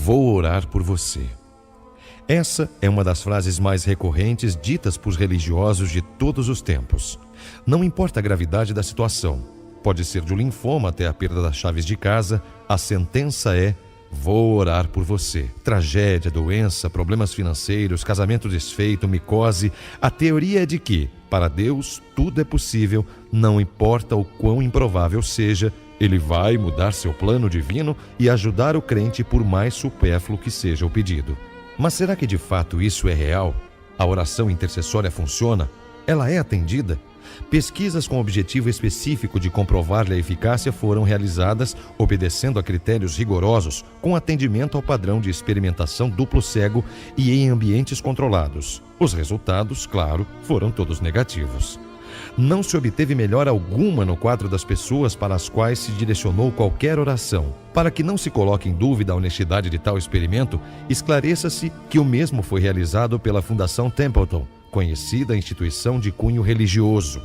Vou orar por você. Essa é uma das frases mais recorrentes ditas por religiosos de todos os tempos. Não importa a gravidade da situação, pode ser de um linfoma até a perda das chaves de casa, a sentença é: vou orar por você. Tragédia, doença, problemas financeiros, casamento desfeito, micose. A teoria é de que, para Deus, tudo é possível, não importa o quão improvável seja, Ele vai mudar seu plano divino e ajudar o crente por mais supérfluo que seja o pedido. Mas será que de fato isso é real? A oração intercessória funciona? Ela é atendida? Pesquisas com objetivo específico de comprovar-lhe a eficácia foram realizadas obedecendo a critérios rigorosos, com atendimento ao padrão de experimentação duplo cego e em ambientes controlados. Os resultados, claro, foram todos negativos. Não se obteve melhora alguma no quadro das pessoas para as quais se direcionou qualquer oração. Para que não se coloque em dúvida a honestidade de tal experimento, esclareça-se que o mesmo foi realizado pela Fundação Templeton, conhecida instituição de cunho religioso.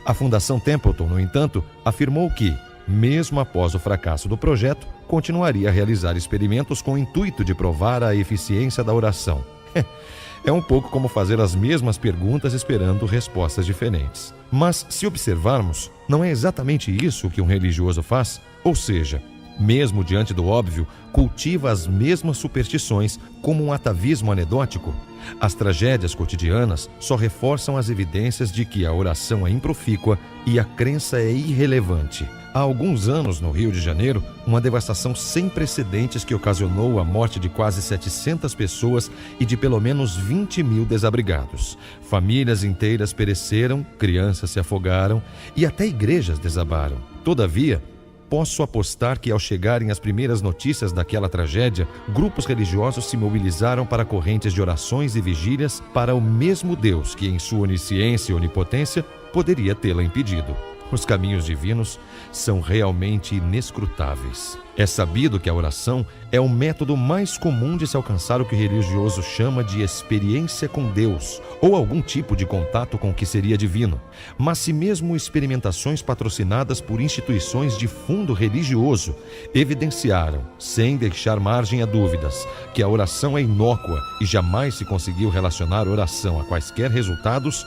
A Fundação Templeton, no entanto, afirmou que, mesmo após o fracasso do projeto, continuaria a realizar experimentos com o intuito de provar a eficiência da oração. É um pouco como fazer as mesmas perguntas esperando respostas diferentes. Mas, se observarmos, não é exatamente isso que um religioso faz? Ou seja, mesmo diante do óbvio, cultiva as mesmas superstições como um atavismo anedótico. As tragédias cotidianas só reforçam as evidências de que a oração é improfícua e a crença é irrelevante. Há alguns anos, no Rio de Janeiro, uma devastação sem precedentes que ocasionou a morte de quase 700 pessoas e de pelo menos 20 mil desabrigados. Famílias inteiras pereceram, crianças se afogaram e até igrejas desabaram. Todavia, posso apostar que ao chegarem as primeiras notícias daquela tragédia, grupos religiosos se mobilizaram para correntes de orações e vigílias para o mesmo Deus que, em sua onisciência e onipotência, poderia tê-la impedido. Os caminhos divinos são realmente inescrutáveis. É sabido que a oração é o método mais comum de se alcançar o que o religioso chama de experiência com Deus, ou algum tipo de contato com o que seria divino. Mas se mesmo experimentações patrocinadas por instituições de fundo religioso evidenciaram, sem deixar margem a dúvidas, que a oração é inócua e jamais se conseguiu relacionar oração a quaisquer resultados,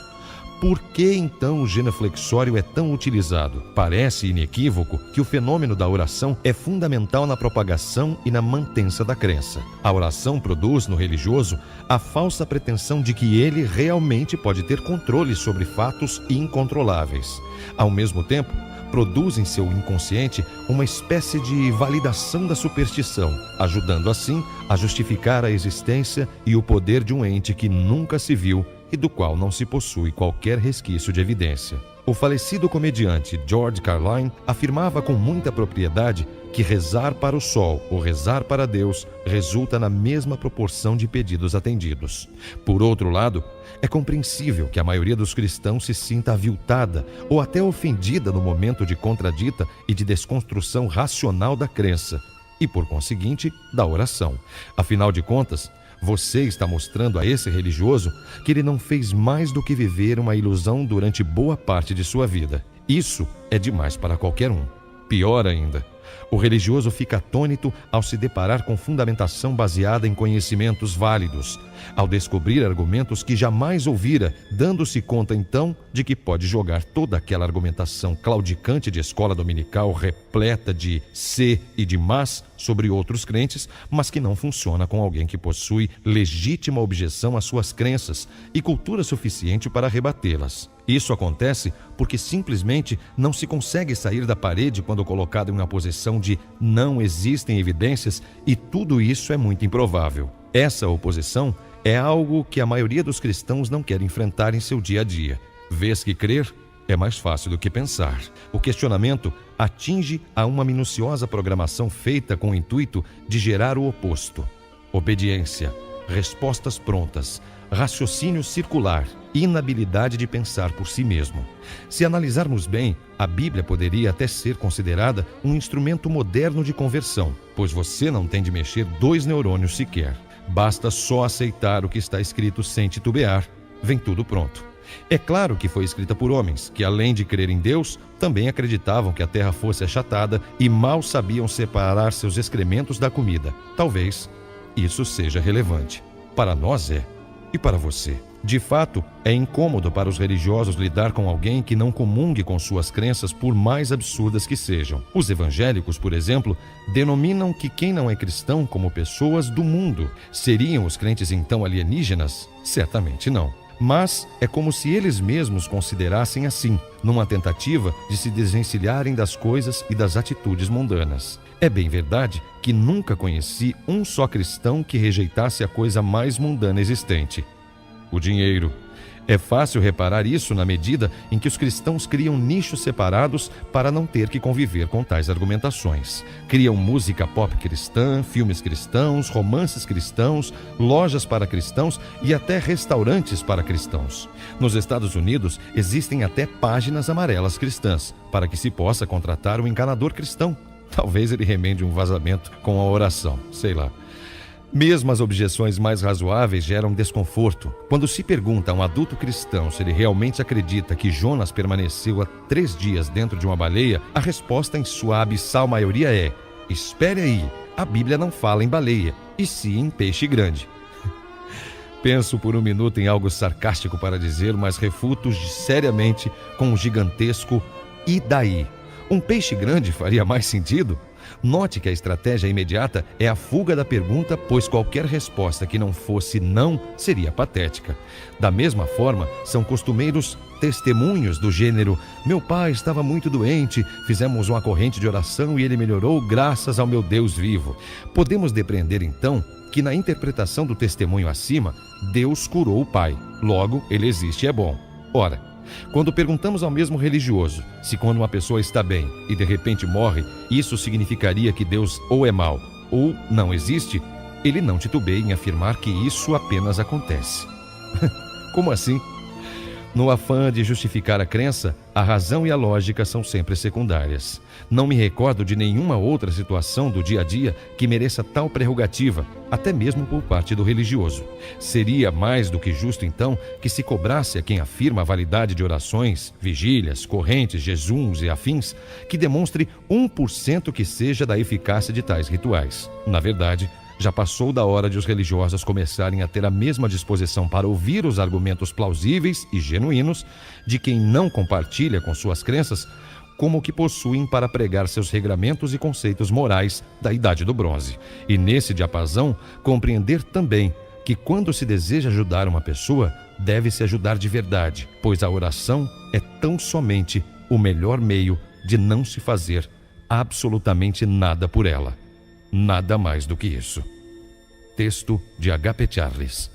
por que então o genuflexório é tão utilizado? Parece inequívoco que o fenômeno da oração é fundamental na propagação e na mantença da crença. A oração produz no religioso a falsa pretensão de que ele realmente pode ter controle sobre fatos incontroláveis. Ao mesmo tempo, produz em seu inconsciente uma espécie de validação da superstição, ajudando assim a justificar a existência e o poder de um ente que nunca se viu e do qual não se possui qualquer resquício de evidência. O falecido comediante George Carlin afirmava com muita propriedade que rezar para o sol ou rezar para Deus resulta na mesma proporção de pedidos atendidos. Por outro lado, é compreensível que a maioria dos cristãos se sinta aviltada ou até ofendida no momento de contradita e de desconstrução racional da crença e, por conseguinte, da oração. Afinal de contas, você está mostrando a esse religioso que ele não fez mais do que viver uma ilusão durante boa parte de sua vida. Isso é demais para qualquer um. Pior ainda, o religioso fica atônito ao se deparar com fundamentação baseada em conhecimentos válidos, ao descobrir argumentos que jamais ouvira, dando-se conta então de que pode jogar toda aquela argumentação claudicante de escola dominical repleta de se e de mas sobre outros crentes, mas que não funciona com alguém que possui legítima objeção às suas crenças e cultura suficiente para rebatê-las. Isso acontece porque simplesmente não se consegue sair da parede quando colocado em uma posição de não existem evidências e tudo isso é muito improvável. Essa oposição é algo que a maioria dos cristãos não quer enfrentar em seu dia a dia, vez que crer é mais fácil do que pensar. O questionamento atinge a uma minuciosa programação feita com o intuito de gerar o oposto: obediência, respostas prontas, raciocínio circular, inabilidade de pensar por si mesmo. Se analisarmos bem, a Bíblia poderia até ser considerada um instrumento moderno de conversão, pois você não tem de mexer 2 neurônios sequer. Basta só aceitar o que está escrito sem titubear. Vem tudo pronto. É claro que foi escrita por homens que, além de crer em Deus, também acreditavam que a terra fosse achatada e mal sabiam separar seus excrementos da comida. Talvez isso seja relevante. Para nós é. E para você? De fato, é incômodo para os religiosos lidar com alguém que não comungue com suas crenças, por mais absurdas que sejam. Os evangélicos, por exemplo, denominam que quem não é cristão como pessoas do mundo. Seriam os crentes então alienígenas? Certamente não. Mas é como se eles mesmos considerassem assim, numa tentativa de se desvencilharem das coisas e das atitudes mundanas. É bem verdade que nunca conheci um só cristão que rejeitasse a coisa mais mundana existente: o dinheiro. É fácil reparar isso na medida em que os cristãos criam nichos separados para não ter que conviver com tais argumentações. Criam música pop cristã, filmes cristãos, romances cristãos, lojas para cristãos e até restaurantes para cristãos. Nos Estados Unidos, existem até páginas amarelas cristãs, para que se possa contratar um encanador cristão. Talvez ele remende um vazamento com a oração, sei lá. Mesmo as objeções mais razoáveis geram desconforto. Quando se pergunta a um adulto cristão se ele realmente acredita que Jonas permaneceu há 3 dias dentro de uma baleia, a resposta em sua abissal maioria é: espere aí, a Bíblia não fala em baleia, e sim em peixe grande. Penso por um minuto em algo sarcástico para dizer, mas refuto seriamente com um gigantesco "e daí?". Um peixe grande faria mais sentido? Note que a estratégia imediata é a fuga da pergunta, pois qualquer resposta que não fosse não seria patética. Da mesma forma, são costumeiros testemunhos do gênero: meu pai estava muito doente, fizemos uma corrente de oração e ele melhorou graças ao meu Deus vivo. Podemos depreender então que na interpretação do testemunho acima, Deus curou o pai, logo ele existe e é bom. Ora, quando perguntamos ao mesmo religioso se quando uma pessoa está bem e de repente morre, isso significaria que Deus ou é mau ou não existe, ele não titubeia em afirmar que isso apenas acontece. Como assim? No afã de justificar a crença, a razão e a lógica são sempre secundárias. Não me recordo de nenhuma outra situação do dia a dia que mereça tal prerrogativa, até mesmo por parte do religioso. Seria mais do que justo, então, que se cobrasse a quem afirma a validade de orações, vigílias, correntes, jejuns e afins, que demonstre 1% que seja da eficácia de tais rituais. Na verdade, já passou da hora de os religiosos começarem a ter a mesma disposição para ouvir os argumentos plausíveis e genuínos de quem não compartilha com suas crenças, como o que possuem para pregar seus regramentos e conceitos morais da Idade do Bronze. E nesse diapasão, compreender também que quando se deseja ajudar uma pessoa, deve-se ajudar de verdade, pois a oração é tão somente o melhor meio de não se fazer absolutamente nada por ela. Nada mais do que isso. Texto de H.P. Charles.